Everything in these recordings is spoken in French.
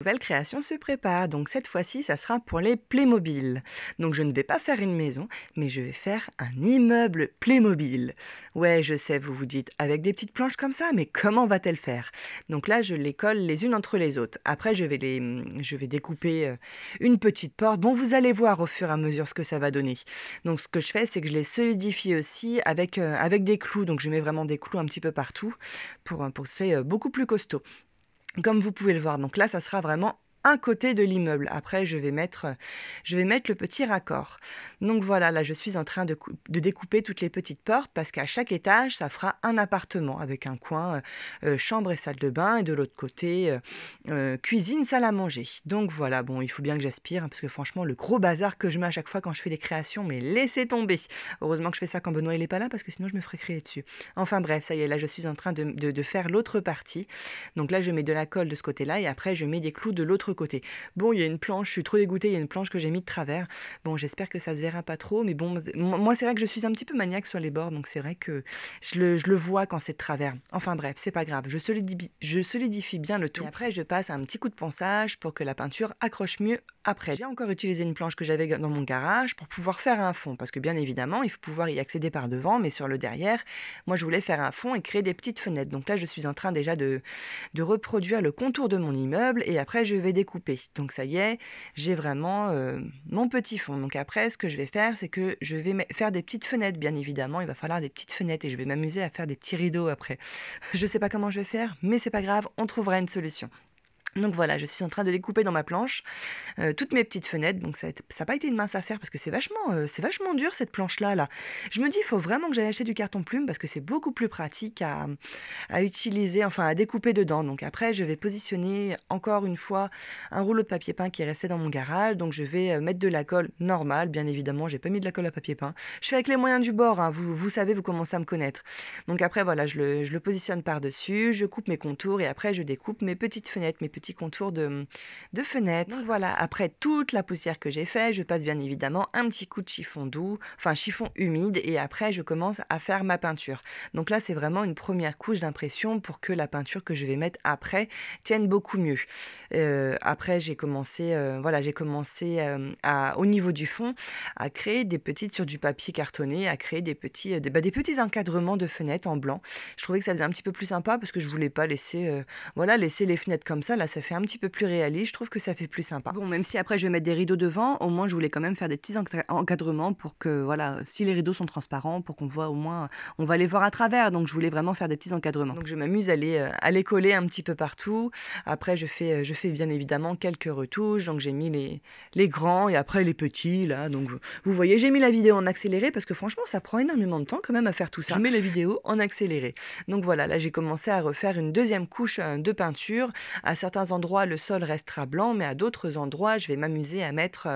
Nouvelle création se prépare, donc cette fois-ci, ça sera pour les Playmobil. Donc je ne vais pas faire une maison, mais je vais faire un immeuble Playmobil. Ouais, je sais, vous vous dites, avec des petites planches comme ça, mais comment va-t-elle faire? Donc là, je les colle les unes entre les autres. Après, je vais découper une petite porte. Bon, vous allez voir au fur et à mesure ce que ça va donner. Donc ce que je fais, c'est que je les solidifie aussi avec des clous. Donc je mets vraiment des clous un petit peu partout pour que ce soit beaucoup plus costaud. Comme vous pouvez le voir, donc là, ça sera vraiment un côté de l'immeuble. Après, je vais mettre le petit raccord. Donc voilà, là, je suis en train de découper toutes les petites portes parce qu'à chaque étage, ça fera un appartement avec un coin chambre et salle de bain et de l'autre côté cuisine, salle à manger. Donc voilà, bon, il faut bien que j'aspire parce que franchement, le gros bazar que je mets à chaque fois quand je fais des créations, mais laissez tomber. Heureusement que je fais ça quand Benoît il est pas là parce que sinon je me ferais crier dessus. Enfin bref, ça y est, là, je suis en train de faire l'autre partie. Donc là, je mets de la colle de ce côté-là et après, je mets des clous de l'autre côté. Bon, il y a une planche, je suis trop dégoûtée, il y a une planche que j'ai mis de travers. Bon, j'espère que ça se verra pas trop, mais bon, moi, c'est vrai que je suis un petit peu maniaque sur les bords, donc c'est vrai que je le vois quand c'est de travers. Enfin bref, c'est pas grave, je solidifie bien le tout. Et après, je passe un petit coup de ponçage pour que la peinture accroche mieux après. J'ai encore utilisé une planche que j'avais dans mon garage pour pouvoir faire un fond, parce que bien évidemment, il faut pouvoir y accéder par devant, mais sur le derrière, moi, je voulais faire un fond et créer des petites fenêtres. Donc là, je suis en train déjà de reproduire le contour de mon immeuble et après je vais découper. Donc ça y est, j'ai vraiment mon petit fond. Donc après, ce que je vais faire, c'est que je vais faire des petites fenêtres, bien évidemment. Il va falloir des petites fenêtres et je vais m'amuser à faire des petits rideaux après. Je sais pas comment je vais faire, mais c'est pas grave, on trouvera une solution. Donc voilà, je suis en train de découper dans ma planche toutes mes petites fenêtres. Donc ça n'a pas été une mince affaire parce que c'est vachement dur cette planche-là. Là. Je me dis, il faut vraiment que j'aille acheter du carton plume parce que c'est beaucoup plus pratique à utiliser, enfin à découper dedans. Donc après, je vais positionner encore une fois un rouleau de papier peint qui est resté dans mon garage. Donc je vais mettre de la colle normale, bien évidemment. J'ai pas mis de la colle à papier peint. Je fais avec les moyens du bord, hein. Vous savez, vous commencez à me connaître. Donc après, voilà, je le positionne par-dessus, je coupe mes contours et après, je découpe mes petites fenêtres, mes petits contours de fenêtres. Donc voilà, après toute la poussière que j'ai fait, je passe bien évidemment un petit coup de chiffon doux, enfin chiffon humide et après, je commence à faire ma peinture. Donc là, c'est vraiment une première couche d'impression pour que la peinture que je vais mettre après tienne beaucoup mieux. Après, j'ai commencé au niveau du fond, à créer des petites sur du papier cartonné, à créer des petits encadrements de fenêtres en blanc. Je trouvais que ça faisait un petit peu plus sympa parce que je voulais pas laisser les fenêtres comme ça. Là, ça fait un petit peu plus réaliste. Je trouve que ça fait plus sympa. Bon, même si après je vais mettre des rideaux devant, au moins je voulais quand même faire des petits encadrements pour que, voilà, si les rideaux sont transparents, pour qu'on voit au moins, on va les voir à travers. Donc je voulais vraiment faire des petits encadrements. Donc je m'amuse à les coller un petit peu partout. Après, je fais bien évidemment quelques retouches. Donc j'ai mis les grands et après les petits, là. Donc vous voyez, j'ai mis la vidéo en accéléré parce que franchement, ça prend énormément de temps quand même à faire tout ça. Je mets la vidéo en accéléré. Donc voilà, là j'ai commencé à refaire une deuxième couche de peinture. À certains endroits, le sol restera blanc, mais à d'autres endroits, je vais m'amuser à mettre,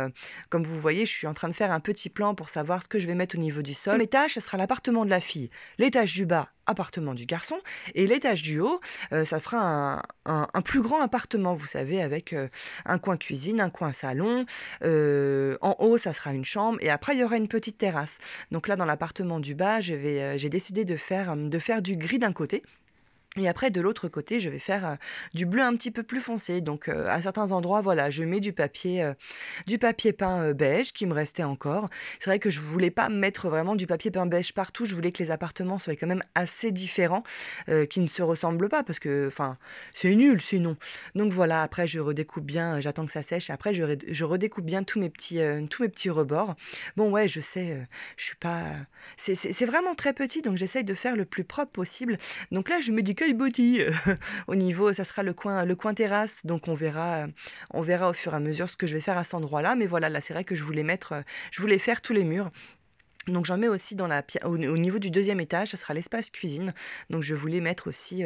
comme vous voyez, je suis en train de faire un petit plan pour savoir ce que je vais mettre au niveau du sol. L'étage, ce sera l'appartement de la fille. L'étage du bas, appartement du garçon. Et l'étage du haut, ça fera un plus grand appartement, vous savez, avec un coin cuisine, un coin salon. En haut, ça sera une chambre. Et après, il y aura une petite terrasse. Donc là, dans l'appartement du bas, j'ai décidé de faire du gris d'un côté. Et après, de l'autre côté, je vais faire du bleu un petit peu plus foncé. Donc, à certains endroits, voilà, je mets du papier peint beige qui me restait encore. C'est vrai que je voulais pas mettre vraiment du papier peint beige partout. Je voulais que les appartements soient quand même assez différents, qui ne se ressemblent pas parce que, enfin, c'est nul sinon. Donc voilà, après, je redécoupe bien. J'attends que ça sèche. Après, je redécoupe bien tous mes petits rebords. Bon, ouais, je sais, je suis pas. C'est vraiment très petit, donc j'essaye de faire le plus propre possible. Donc là, je mets du caillebotis au niveau, ça sera le coin terrasse. Donc on verra au fur et à mesure ce que je vais faire à cet endroit-là. Mais voilà, là c'est vrai que je voulais faire tous les murs. Donc j'en mets aussi au niveau du deuxième étage, ça sera l'espace cuisine. Donc je voulais mettre aussi,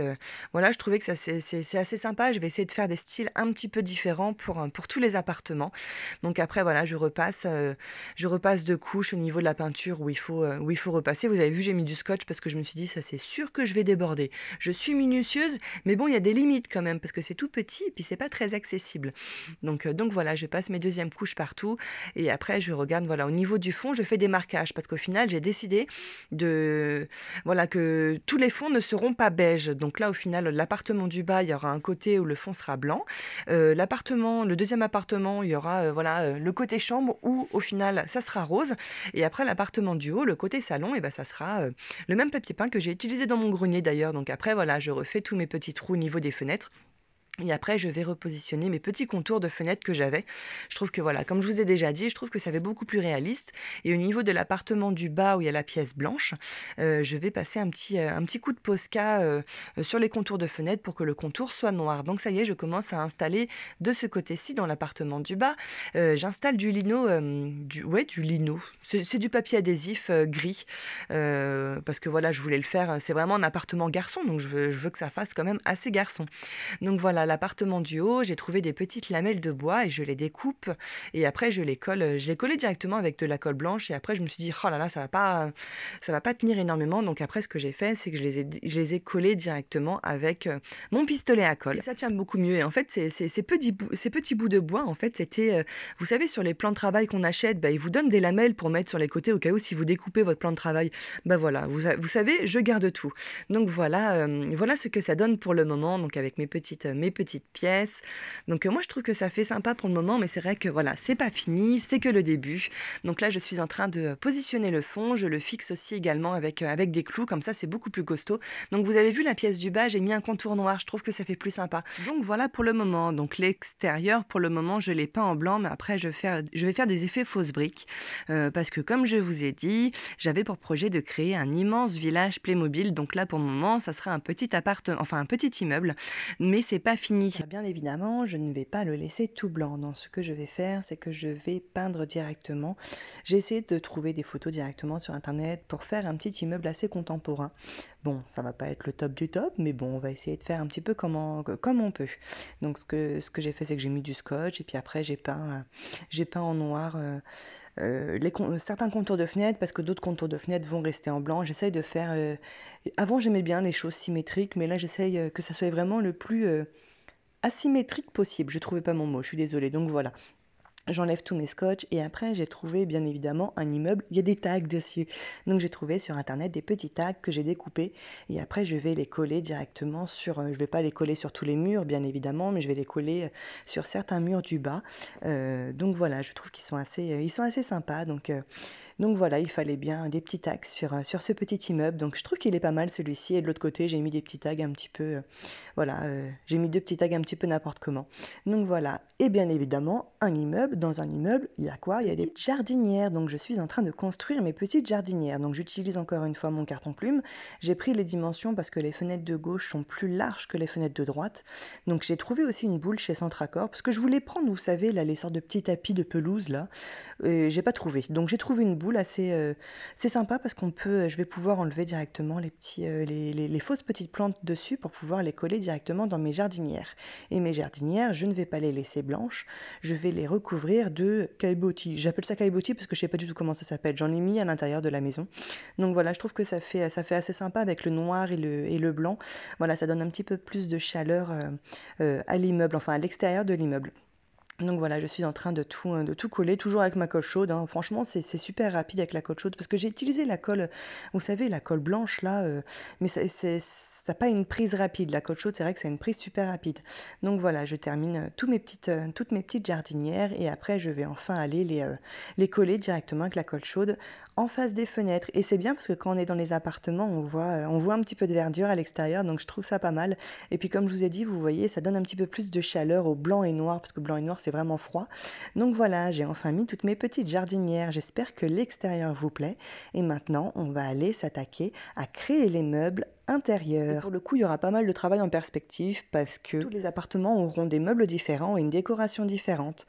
voilà, je trouvais que ça c'est assez sympa. Je vais essayer de faire des styles un petit peu différents pour tous les appartements. Donc après voilà, je repasse de couches au niveau de la peinture où il faut repasser. Vous avez vu, j'ai mis du scotch parce que je me suis dit ça c'est sûr que je vais déborder. Je suis minutieuse, mais bon il y a des limites quand même parce que c'est tout petit et puis c'est pas très accessible. Donc voilà, je passe mes deuxièmes couches partout et après je regarde voilà au niveau du fond, je fais des marquages parce parce qu'au final, j'ai décidé voilà, que tous les fonds ne seront pas beiges. Donc là, au final, l'appartement du bas, il y aura un côté où le fond sera blanc. Le deuxième appartement, il y aura le côté chambre où au final, ça sera rose. Et après, l'appartement du haut, le côté salon, et ben, ça sera le même papier peint que j'ai utilisé dans mon grenier d'ailleurs. Donc après, voilà, je refais tous mes petits trous au niveau des fenêtres. Et après, je vais repositionner mes petits contours de fenêtres que j'avais. Je trouve que voilà, comme je vous ai déjà dit, je trouve que ça fait beaucoup plus réaliste. Et au niveau de l'appartement du bas où il y a la pièce blanche, je vais passer un petit coup de Posca sur les contours de fenêtres pour que le contour soit noir. Donc ça y est, je commence à installer de ce côté-ci dans l'appartement du bas. J'installe du lino, du lino. C'est du papier adhésif gris parce que voilà, je voulais le faire. C'est vraiment un appartement garçon, donc je veux que ça fasse quand même assez garçon. Donc voilà, l'appartement du haut, j'ai trouvé des petites lamelles de bois et je les découpe et après je les colle. Je les collais directement avec de la colle blanche et après je me suis dit oh là là, ça va pas tenir énormément. Donc après ce que j'ai fait, c'est que je les ai collés directement avec mon pistolet à colle. Et ça tient beaucoup mieux. Et en fait, ces petits bouts de bois, en fait, c'était, vous savez, sur les plans de travail qu'on achète, bah, ils vous donnent des lamelles pour mettre sur les côtés au cas où si vous découpez votre plan de travail. Bah voilà, vous savez, je garde tout. Donc voilà, voilà ce que ça donne pour le moment. Donc avec mes petites pièces. Donc moi je trouve que ça fait sympa pour le moment, mais c'est vrai que voilà, c'est pas fini, c'est que le début. Donc là je suis en train de positionner le fond, je le fixe aussi également avec des clous, comme ça c'est beaucoup plus costaud. Donc vous avez vu la pièce du bas, j'ai mis un contour noir, je trouve que ça fait plus sympa. Donc voilà pour le moment. Donc l'extérieur pour le moment je l'ai peint en blanc, mais après je vais faire des effets fausses briques parce que comme je vous ai dit, j'avais pour projet de créer un immense village Playmobil. Donc là pour le moment ça sera un petit immeuble, mais c'est pas fini. Bien évidemment, je ne vais pas le laisser tout blanc. Donc ce que je vais faire, c'est que je vais peindre directement. J'ai essayé de trouver des photos directement sur internet pour faire un petit immeuble assez contemporain. Bon, ça va pas être le top du top, mais bon, on va essayer de faire un petit peu comme on peut. Donc ce que j'ai fait, c'est que j'ai mis du scotch et puis après j'ai peint en noir certains contours de fenêtres parce que d'autres contours de fenêtres vont rester en blanc. J'essaye de faire... Avant, j'aimais bien les choses symétriques, mais là, j'essaye que ça soit vraiment le plus asymétrique possible. Je trouvais pas mon mot, je suis désolée. Donc voilà. J'enlève tous mes scotch et après j'ai trouvé bien évidemment un immeuble, il y a des tags dessus. Donc j'ai trouvé sur internet des petits tags que j'ai découpés et après je vais les coller directement je vais pas les coller sur tous les murs bien évidemment, mais je vais les coller sur certains murs du bas. Donc voilà, je trouve qu'ils sont assez sympas. Donc voilà, il fallait bien des petits tags sur ce petit immeuble. Donc je trouve qu'il est pas mal celui-ci et de l'autre côté j'ai mis des petits tags un petit peu, j'ai mis deux petits tags un petit peu n'importe comment. Donc voilà, et bien évidemment dans un immeuble, il y a quoi? Il y a des petites jardinières. Donc je suis en train de construire mes petites jardinières. Donc j'utilise encore une fois mon carton plume. J'ai pris les dimensions parce que les fenêtres de gauche sont plus larges que les fenêtres de droite. Donc j'ai trouvé aussi une boule chez Centracor parce que je voulais prendre, vous savez, là, les sortes de petits tapis de pelouse là. J'ai pas trouvé. Donc j'ai trouvé une boule c'est sympa parce je vais pouvoir enlever directement les fausses petites plantes dessus pour pouvoir les coller directement dans mes jardinières. Et mes jardinières, je ne vais pas les laisser blanches. Je vais les recouvrir de caillebotis. J'appelle ça caillebotis parce que je sais pas du tout comment ça s'appelle. J'en ai mis à l'intérieur de la maison. Donc voilà, je trouve que ça fait assez sympa avec le noir et le blanc. Voilà, ça donne un petit peu plus de chaleur à l'immeuble, enfin à l'extérieur de l'immeuble. Donc voilà, je suis en train de tout coller, toujours avec ma colle chaude. Hein. Franchement, c'est super rapide avec la colle chaude parce que j'ai utilisé la colle, vous savez, la colle blanche là, mais ça n'a pas une prise rapide. La colle chaude, c'est vrai que c'est une prise super rapide. Donc voilà, je termine toutes mes petites jardinières et après je vais enfin aller les coller directement avec la colle chaude en face des fenêtres. Et c'est bien parce que quand on est dans les appartements, on voit un petit peu de verdure à l'extérieur, donc je trouve ça pas mal. Et puis comme je vous ai dit, vous voyez, ça donne un petit peu plus de chaleur au blanc et noir parce que blanc et noir c'est vraiment froid. Donc voilà, j'ai enfin mis toutes mes petites jardinières. J'espère que l'extérieur vous plaît. Et maintenant, on va aller s'attaquer à créer les meubles intérieurs. Et pour le coup, il y aura pas mal de travail en perspective parce que tous les appartements auront des meubles différents et une décoration différente.